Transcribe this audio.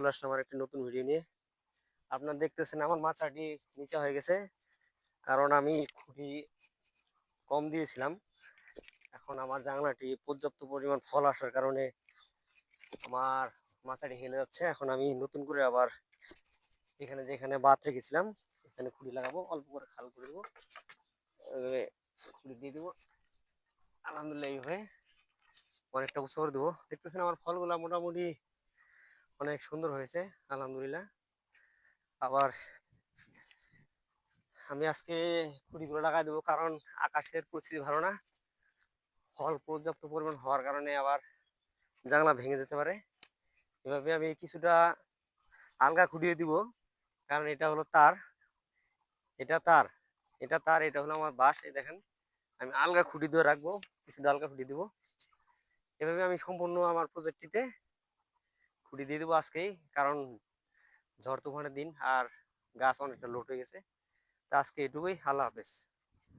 চলে আসলাম আমার একটি নতুন ভিডিও নিয়ে। আপনারা দেখতেছেন আমার মাথাটি নিচে হয়ে গেছে, কারণ আমি খুঁটি কম দিয়েছিলাম। এখন আমার জানলাটি পর্যাপ্ত পরিমাণ ফল আসার কারণে আমার মাথাটি হেলে যাচ্ছে। এখন আমি নতুন করে আবার এখানে যেখানে বাদ রেখেছিলাম এখানে খুঁটি লাগাবো, অল্প করে খাল করে দেবো, খুঁটি দিয়ে দেবো। আলহামদুলিল্লাহ এইভাবে অনেকটা উঁচু করে দেবো। দেখতেছেন আমার ফলগুলা মোটামুটি অনেক সুন্দর হয়েছে, আলহামদুলিল্লাহ। আবার আমি আজকে খুঁটিগুলো লাগাই দেবো, কারণ আকাশের পরিস্থিতি ভালো না। ফল পর্যাপ্ত পরিমাণ হওয়ার কারণে আবার জানলা ভেঙে যেতে পারে। এভাবে আমি কিছুটা আলগা খুঁটিয়ে দিব, কারণ এটা হলো তার, এটা তার, এটা তার, এটা হলো আমার বাঁশ। এই দেখেন আমি আলগা খুঁটি দিয়ে রাখবো, কিছুটা আলগা খুঁটি দিব। এভাবে আমি সম্পূর্ণ আমার প্রজেক্টটিতে খুঁটি দিয়ে দেবো আজকেই, কারণ ঝড় তুফানের দিন আর গাছ অনেকটা লোড হয়ে গেছে। তো আজকে এটুকুই, আল্লাহ হাফেজ।